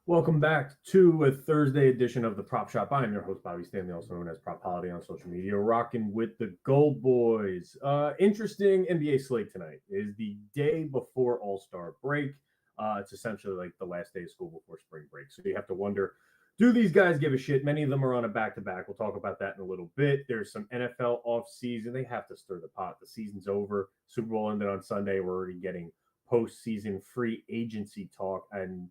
Welcome back to a Thursday edition of the Prop Shop. I am your host, Bobby Stanley, also known as PropHolliday on social media, rocking with the GoldBoys. Interesting NBA slate tonight. It is the day before All-Star break. It's essentially like the last day of school before spring break. So you have to wonder, do these guys give a shit? Many of them are on a back-to-back. We'll talk about that in a little bit. There's some NFL off-season. They have to stir the pot. The season's over. Super Bowl ended on Sunday. We're already getting postseason free agency talk. And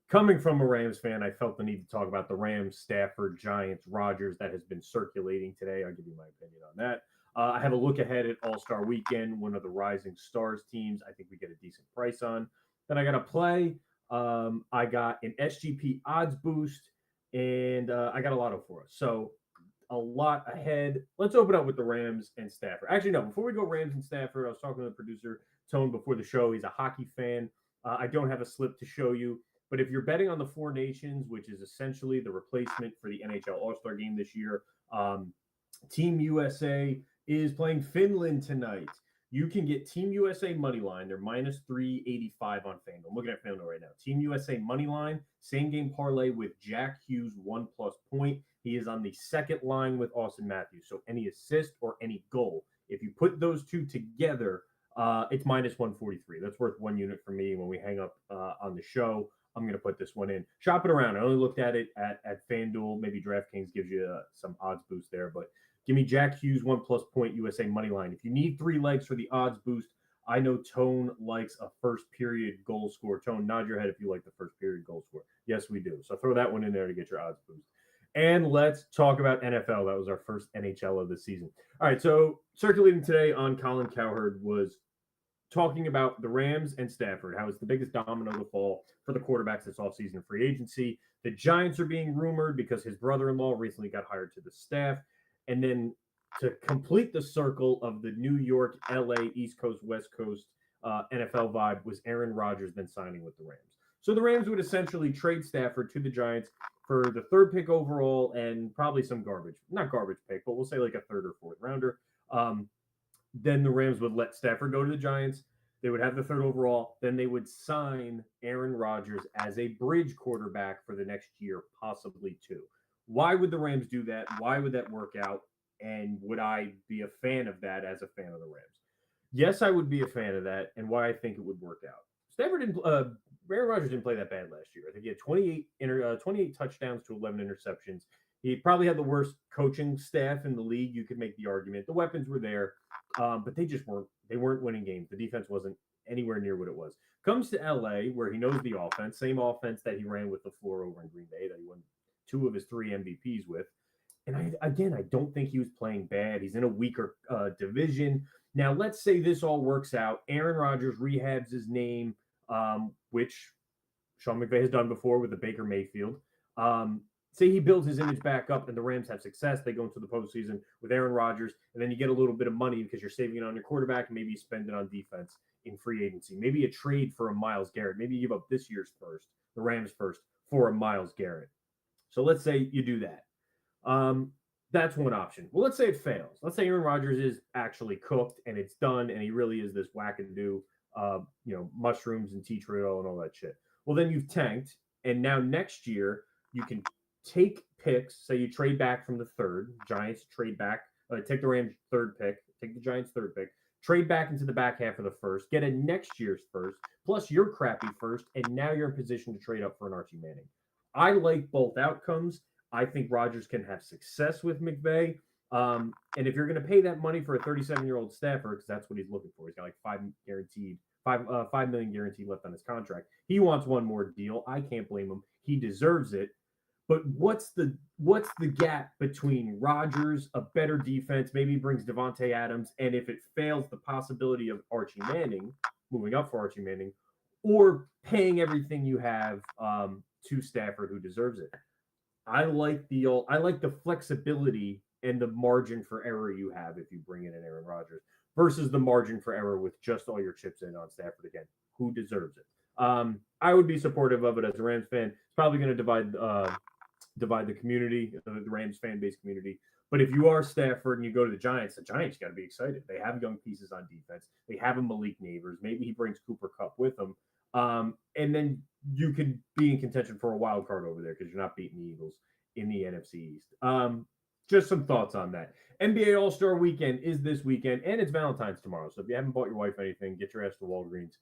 coming from a Rams fan, I felt the need to talk about the Rams, Stafford, Giants, Rodgers that has been circulating today. I'll give you my opinion on that. I have a look ahead at All-Star Weekend, one of the Rising Stars teams. I think we get a decent price on. Then I got a play. I got an SGP odds boost, and I got a lotto for us. So a lot ahead. Let's open up with the Rams and Stafford. Actually, no, before we go Rams and Stafford, I was talking to the producer, Tone, before the show. He's a hockey fan. I don't have a slip to show you. But if you're betting on the Four Nations, which is essentially the replacement for the NHL All-Star Game this year, Team USA is playing Finland tonight. You can get Team USA money line. They're minus 385 on FanDuel. I'm looking at FanDuel right now. Team USA money line, same game parlay with Jack Hughes 1+ point. He is on the second line with Austin Matthews. So any assist or any goal, if you put those two together, it's minus 143. That's worth 1 unit for me when we hang up on the show. I'm going to put this one in. Shop it around. I only looked at it at FanDuel. Maybe DraftKings gives you some odds boost there, but give me Jack Hughes 1+ point USA money line. If you need 3 legs for the odds boost, I know Tone likes a first period goal score. Tone, nod your head if you like the first period goal score. Yes, we do. So throw that one in there to get your odds boost. And let's talk about NFL. That was our first NHL of the season. All right, so circulating today on Colin Cowherd was talking about the Rams and Stafford, how it's the biggest domino to fall for the quarterbacks this offseason in free agency. The Giants are being rumored because his brother-in-law recently got hired to the staff. And then to complete the circle of the New York, LA, East Coast, West Coast NFL vibe was Aaron Rodgers then signing with the Rams. So the Rams would essentially trade Stafford to the Giants for the 3rd pick overall and probably some garbage. Not garbage pick, but we'll say like a 3rd or 4th rounder. Then the Rams would let Stafford go to the Giants. They would have the 3rd overall. Then they would sign Aaron Rodgers as a bridge quarterback for the next year, possibly 2. Why would the Rams do that? Why would that work out? And would I be a fan of that as a fan of the Rams? Yes, I would be a fan of that, and why I think it would work out. Aaron Rodgers didn't play that bad last year. I think he had 28 touchdowns to 11 interceptions. He probably had the worst coaching staff in the league. You could make the argument. The weapons were there, but they just weren't. They weren't winning games. The defense wasn't anywhere near what it was. Comes to LA, where he knows the offense, same offense that he ran with LaFleur over in Green Bay, that he won 2 of his 3 MVPs with. And I don't think he was playing bad. He's in a weaker division. Now, let's say this all works out. Aaron Rodgers rehabs his name, which Sean McVay has done before with the Baker Mayfield. Say he builds his image back up and the Rams have success. They go into the postseason with Aaron Rodgers, and then you get a little bit of money because you're saving it on your quarterback, and maybe you spend it on defense in free agency. Maybe a trade for a Myles Garrett. Maybe you give up this year's first, the Rams first, for a Myles Garrett. So let's say you do that. That's one option. Well, let's say it fails. Let's say Aaron Rodgers is actually cooked and it's done, and he really is this wackadoo, mushrooms and tea tree oil and all that shit. Well, then you've tanked, and now next year you can take picks. Say you trade back from the 3rd. Giants trade back. Take the Rams 3rd pick. Take the Giants 3rd pick. Trade back into the back half of the 1st. Get a next year's first, plus your crappy first, and now you're in position to trade up for an Archie Manning. I like both outcomes. I think Rodgers can have success with McVay. And if you're going to pay that money for a 37-year-old Stafford, because that's what he's looking for, he's got like $5 million guaranteed left on his contract. He wants one more deal. I can't blame him. He deserves it. But what's the gap between Rodgers, a better defense, maybe brings Devontae Adams, and if it fails, the possibility of Archie Manning, moving up for Archie Manning, or paying everything you have to Stafford, who deserves it? I like the flexibility and the margin for error you have if you bring in an Aaron Rodgers versus the margin for error with just all your chips in on Stafford again. Who deserves it? I would be supportive of it as a Rams fan. It's probably going to divide the community, the Rams fan base community. But if you are Stafford and you go to the Giants got to be excited. They have young pieces on defense. They have a Malik Neighbors. Maybe he brings Cooper Kupp with him. And then you could be in contention for a wild card over there because you're not beating the Eagles in the NFC East. Just some thoughts on that. NBA All-Star Weekend is this weekend, and it's Valentine's tomorrow. So if you haven't bought your wife anything, get your ass to Walgreens,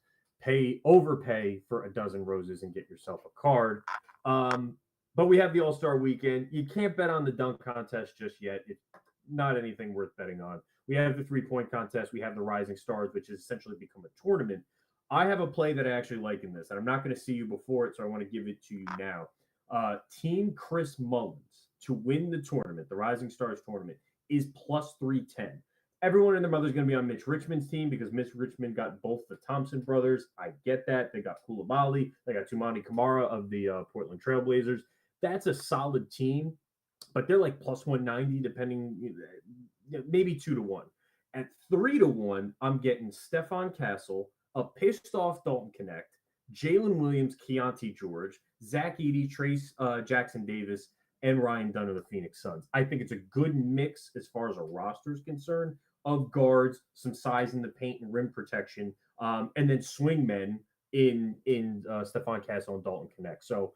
overpay for a dozen roses, and get yourself a card. But we have the All-Star Weekend. You can't bet on the dunk contest just yet. It's not anything worth betting on. We have the three-point contest. We have the Rising Stars, which has essentially become a tournament. I have a play that I actually like in this, and I'm not going to see you before it, so I want to give it to you now. Team Chris Mullins to win the tournament, the Rising Stars tournament, is plus 310. Everyone and their mother is going to be on Mitch Richmond's team because Mitch Richmond got both the Thompson brothers. I get that. They got Koulibaly. They got Toumani Camara of the Portland Trailblazers. That's a solid team, but they're like plus 190, depending, maybe 2-1. At 3-1, I'm getting Stefan Castle, a pissed off Dalton Connect, Jalen Williams, Keontae George, Zach Edey, Trace Jackson Davis, and Ryan Dunn of the Phoenix Suns. I think it's a good mix as far as a roster is concerned of guards, some size in the paint and rim protection, and then swingmen in Stefan Castle and Dalton Connect. So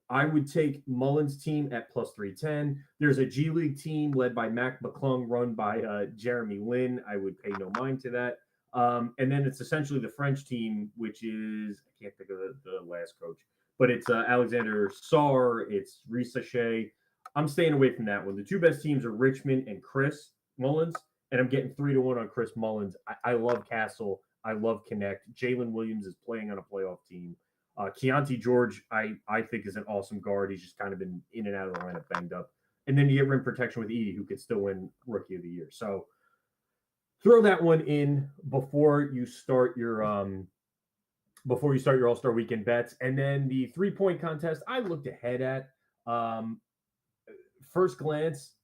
I would take Mullins' team at plus 310. There's a G League team led by Mac McClung, run by Jeremy Lin. I would pay no mind to that. And then it's essentially the French team, which is, I can't think of the last coach, but it's Alexander Sarr, it's Risa Shea. I'm staying away from that one. The two best teams are Richmond and Chris Mullins, and I'm getting 3-1 on Chris Mullins. I love Castle. I love Connect. Jalen Williams is playing on a playoff team. Keontae George, I think, is an awesome guard. He's just kind of been in and out of the lineup banged up. And then you get rim protection with Edey, who could still win Rookie of the Year. So throw that one in before you start your All-Star Weekend bets. And then the three-point contest, I looked ahead at. First glance,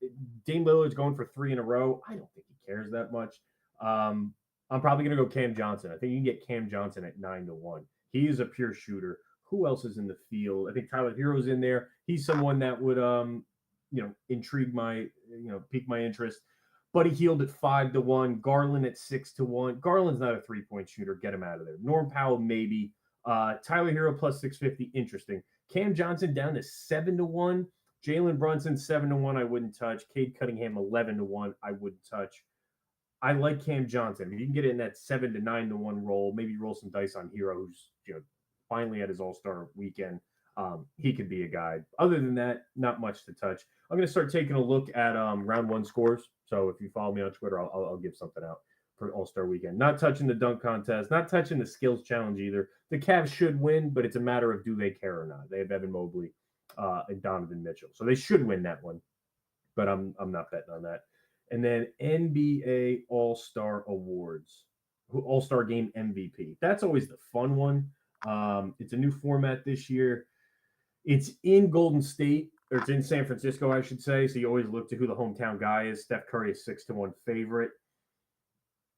Dame Lillard's going for 3 in a row. I don't think he cares that much. I'm probably going to go Cam Johnson. I think you can get Cam Johnson at 9-1. He is a pure shooter. Who else is in the field? I think Tyler Hero's in there. He's someone that would, intrigue pique my interest. Buddy Hield at 5-1. Garland at 6-1. Garland's not a three-point shooter. Get him out of there. Norm Powell, maybe. Tyler Hero plus 650. Interesting. Cam Johnson down to 7-1. Jalen Brunson 7-1. I wouldn't touch. Cade Cunningham 11-1. I wouldn't touch. I like Cam Johnson. If you can get it in that 7 to 9-1 roll, maybe roll some dice on Hero, who's finally at his All-Star weekend. He could be a guy. Other than that, not much to touch. I'm going to start taking a look at round one scores. So if you follow me on Twitter, I'll give something out for All-Star weekend. Not touching the dunk contest, not touching the skills challenge either. The Cavs should win, but it's a matter of do they care or not. They have Evan Mobley and Donovan Mitchell, so they should win that one. But I'm not betting on that. And then NBA All-Star Awards, All-Star Game MVP. That's always the fun one. It's a new format this year. It's in Golden State, or it's in San Francisco, I should say. So you always look to who the hometown guy is. Steph Curry is 6-1 favorite.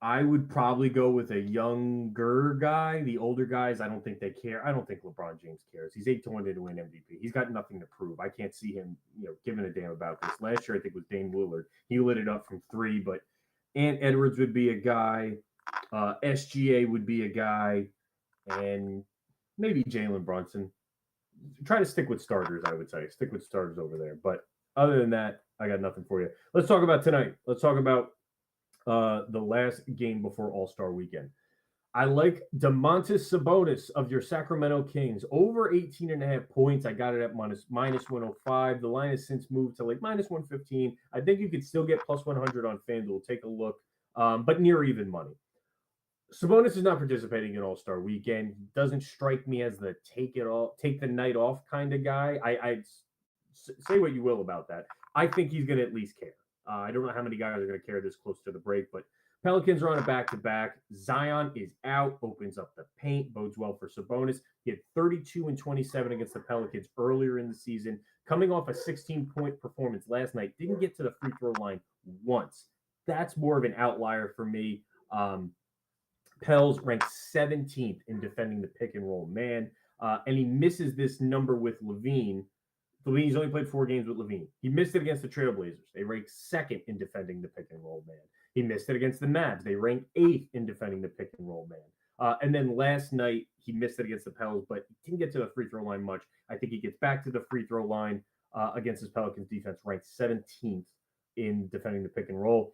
I would probably go with a younger guy. The older guys, I don't think they care. I don't think LeBron James cares. He's 8-1 to win MVP. He's got nothing to prove. I can't see him, giving a damn about this. Last year, I think, was Dame Lillard. He lit it up from 3, but Ant Edwards would be a guy. SGA would be a guy, and maybe Jalen Brunson. Try to stick with starters, I would say. Stick with starters over there. But other than that, I got nothing for you. Let's talk about tonight. Let's talk about the last game before All-Star Weekend. I like Domantas Sabonis of your Sacramento Kings. Over 18.5 points. I got it at minus 105. The line has since moved to like minus 115. I think you could still get plus 100 on FanDuel. Take a look. But near even money. Sabonis is not participating in All-Star Weekend. He doesn't strike me as the take the night off kind of guy. I say what you will about that. I think he's going to at least care. I don't know how many guys are going to care this close to the break, but Pelicans are on a back-to-back. Zion is out, opens up the paint, bodes well for Sabonis. He had 32 and 27 against the Pelicans earlier in the season, coming off a 16-point performance last night. Didn't get to the free throw line once. That's more of an outlier for me. Pels ranked 17th in defending the pick-and-roll man, and he misses this number with LaVine. He's only played 4 games with LaVine. He missed it against the Trailblazers. They ranked 2nd in defending the pick-and-roll man. He missed it against the Mavs. They ranked 8th in defending the pick-and-roll And then last night, he missed it against the Pels, but he didn't get to the free throw line much. I think he gets back to the free throw line against his Pelicans defense, ranked 17th in defending the pick and roll.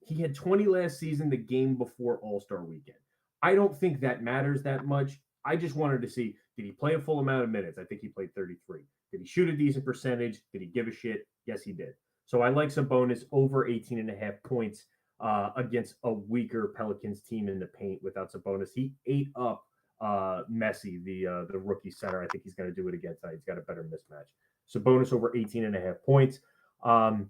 He had 20 last season, the game before All-Star weekend. I don't think that matters that much. I just wanted to see, did he play a full amount of minutes? I think he played 33. Did he shoot a decent percentage? Did he give a shit? Yes, he did. So I like Sabonis over 18 and a half points against a weaker Pelicans team in the paint without Sabonis. He ate up Messi, the rookie center. I think he's going to do it again tonight. He's got a better mismatch. Sabonis over 18 and a half points. And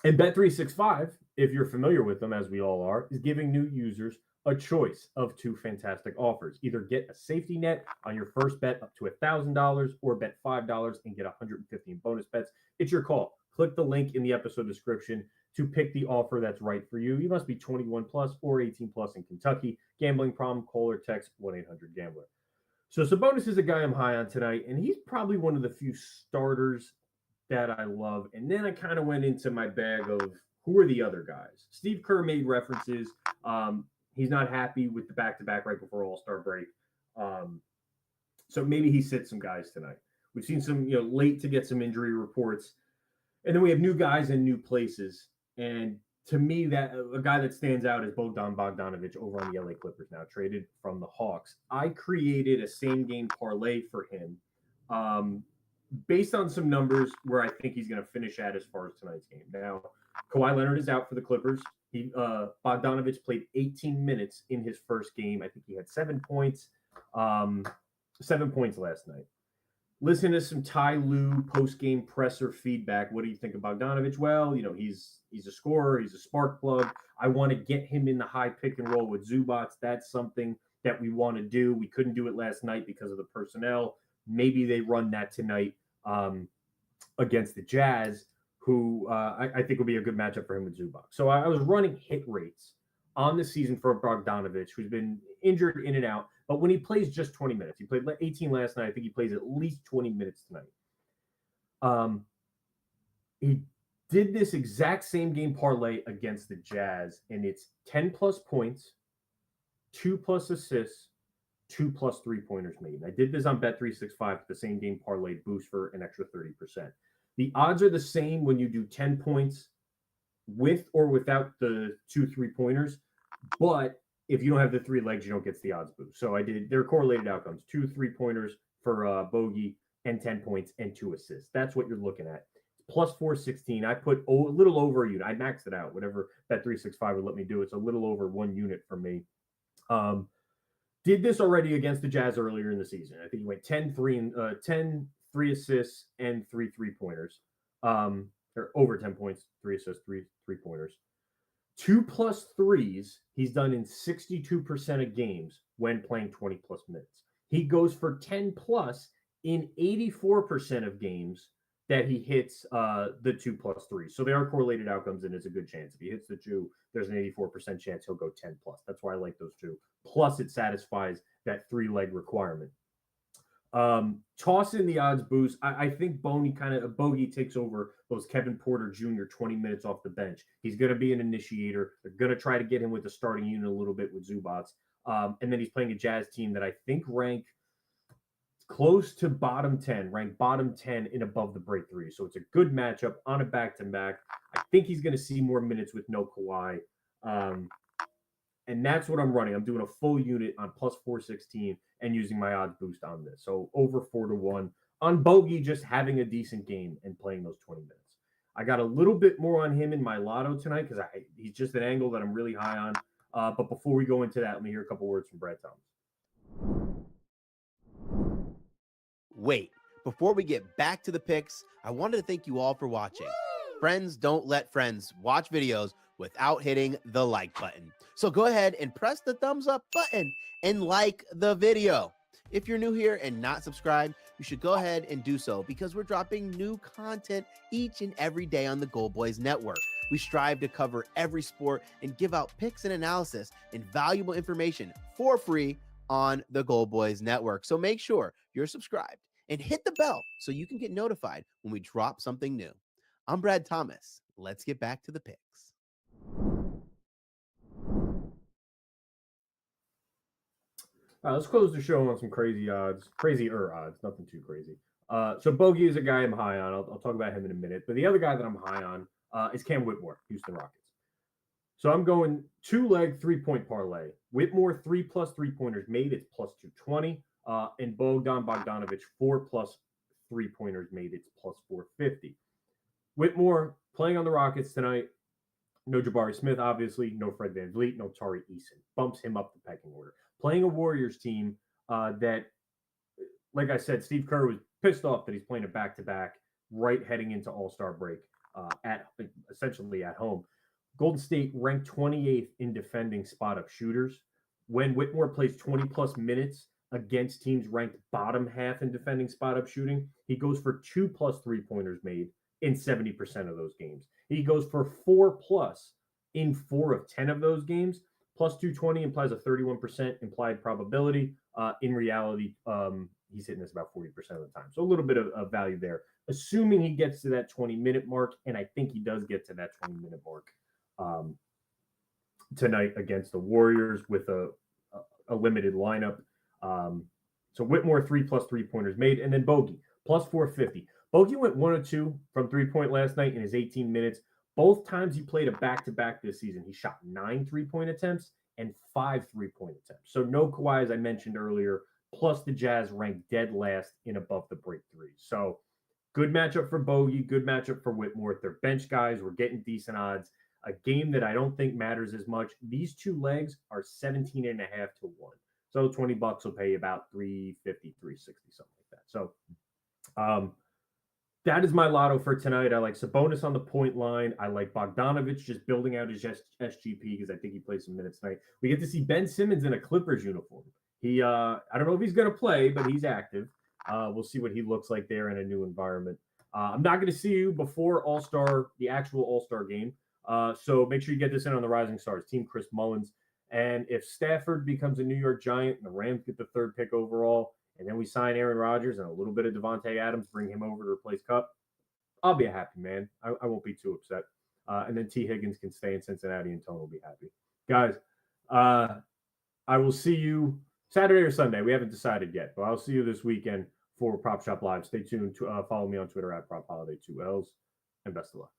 Bet365, if you're familiar with them, as we all are, is giving new users a choice of two fantastic offers. Either get a safety net on your first bet up to $1,000 or bet $5 and get 150 in bonus bets. It's your call. Click the link in the episode description to pick the offer that's right for you. You must be 21 plus or 18 plus in Kentucky. Gambling problem, call or text 1-800-GAMBLER. So Sabonis is a guy I'm high on tonight, and he's probably one of the few starters that I love. And then I kind of went into my bag of who are the other guys. Steve Kerr made references. He's not happy with the back-to-back right before All-Star break. So maybe he sits some guys tonight. We've seen some, late to get some injury reports. And then we have new guys in new places. And to me, that a guy that stands out is Bogdan Bogdanovic over on the LA Clippers now, traded from the Hawks. I created a same-game parlay for him based on some numbers where I think he's going to finish at as far as tonight's game. Now, Kawhi Leonard is out for the Clippers. Bogdanovic played 18 minutes in his first game. I think he had 7 points. 7 points last night. Listen to some Ty Lue post-game presser feedback. What do you think of Bogdanovic? Well, he's a scorer. He's a spark plug. I want to get him in the high pick and roll with Zubac. That's something that we want to do. We couldn't do it last night because of the personnel. Maybe they run that tonight against the Jazz, who I think will be a good matchup for him with Zubac. So I was running hit rates on the season for Bogdanovic, who's been injured in and out. But when he plays just 20 minutes, he played 18 last night. I think he plays at least 20 minutes tonight. He did this exact same game parlay against the Jazz, and it's 10 plus points, 2 plus assists, 2 plus 3-pointers made. And I did this on Bet365, the same game parlay boost for an extra 30%. The odds are the same when you do 10 points with or without the 2 3-pointers, but if you don't have the 3 legs, you don't get the odds boost. So they're correlated outcomes, 2 3-pointers for Bogey and 10 points and 2 assists. That's what you're looking at. Plus 416. I put a little over a unit. I maxed it out. Whatever Bet365 would let me do. It's a little over 1 unit for me. Did this already against the Jazz earlier in the season. I think he went 10 3 assists and 3 3-pointers. Or over 10 points, 3 assists, 3 3-pointers. 2 plus 3s he's done in 62% of games when playing 20 plus minutes. He goes for 10 plus in 84% of games that he hits the 2 plus 3. So they are correlated outcomes, and it's a good chance. If he hits the 2, there's an 84% chance he'll go 10 plus. That's why I like those 2. Plus, it satisfies that 3-leg requirement. Toss in the odds boost. I think Bogey takes over those Kevin Porter Jr. 20 minutes off the bench. He's going to be an initiator. They're going to try to get him with the starting unit a little bit with Zubac. And then he's playing a Jazz team that I think rank close to bottom 10 and above the break 3. So it's a good matchup on a back-to-back. I think he's going to see more minutes with no Kawhi. And that's what I'm running. I'm doing a full unit on plus 416 and using my odds boost on this. So over 4-1 on Bogey, just having a decent game and playing those 20 minutes. I got a little bit more on him in my lotto tonight because he's just an angle that I'm really high on. But before we go into that, let me hear a couple words from Brad Thomas. Wait, before we get back to the picks, I wanted to thank you all for watching. Friends don't let friends watch videos without hitting the like button. So go ahead and press the thumbs up button and like the video. If you're new here and not subscribed, you should go ahead and do so because we're dropping new content each and every day on the GoldBoys Network. We strive to cover every sport and give out picks and analysis and valuable information for free on the GoldBoys Network. So make sure you're subscribed and hit the bell so you can get notified when we drop something new. I'm Brad Thomas. Let's get back to the picks. All right, let's close the show on some crazier odds, nothing too crazy. So Bogey is a guy I'm high on. I'll talk about him in a minute. But the other guy that I'm high on is Cam Whitmore, Houston Rockets. So I'm going 2-leg 3-point parlay. Whitmore 3+ 3-pointers made, it's plus 220. And Bogdanovich 4+ 3-pointers made, it's plus 450. Whitmore playing on the Rockets tonight. No Jabari Smith, obviously. No Fred VanVleet. No Tari Eason. Bumps him up the pecking order. Playing a Warriors team that, like I said, Steve Kerr was pissed off that he's playing a back-to-back right heading into All-Star break essentially at home. Golden State ranked 28th in defending spot-up shooters. When Whitmore plays 20-plus minutes against teams ranked bottom half in defending spot-up shooting, he goes for 2+ 3-pointers made in 70% of those games. He goes for 4+ in 4 of 10 of those games. Plus 220 implies a 31% implied probability. In reality, he's hitting this about 40% of the time. So a little bit of value there, assuming he gets to that 20-minute mark. And I think he does get to that 20-minute mark tonight against the Warriors with a limited lineup. So Whitmore 3+ 3-pointers made, and then Bogey plus 450. Bogey went 1 of 2 from 3-point last night in his 18 minutes. Both times he played a back-to-back this season, he shot 9 3-point attempts and 5 3-point attempts. So no Kawhi, as I mentioned earlier, plus the Jazz ranked dead last in above the break three. So good matchup for Bogey, good matchup for Whitmore. They're bench guys. We're getting decent odds. A game that I don't think matters as much. These two legs are 17.5 to 1. So $20 will pay you about $350, $360, something like that. So that is my lotto for tonight. I like Sabonis on the point line. I like Bogdanovich just building out his SGP because I think he plays some minutes tonight. We get to see Ben Simmons in a Clippers uniform. I don't know if he's going to play, but he's active. We'll see what he looks like there in a new environment. I'm not going to see you before the actual All-Star game. So make sure you get this in on the Rising Stars, Team Chris Mullins. And if Stafford becomes a New York Giant and the Rams get the 3rd pick overall, and then we sign Aaron Rodgers and a little bit of Devontae Adams, bring him over to replace Cup, I'll be a happy man. I won't be too upset. And then T. Higgins can stay in Cincinnati and Tone will be happy. Guys, I will see you Saturday or Sunday. We haven't decided yet, but I'll see you this weekend for Prop Shop Live. Stay tuned. Follow me on Twitter at PropHolliday, 2 L's, and best of luck.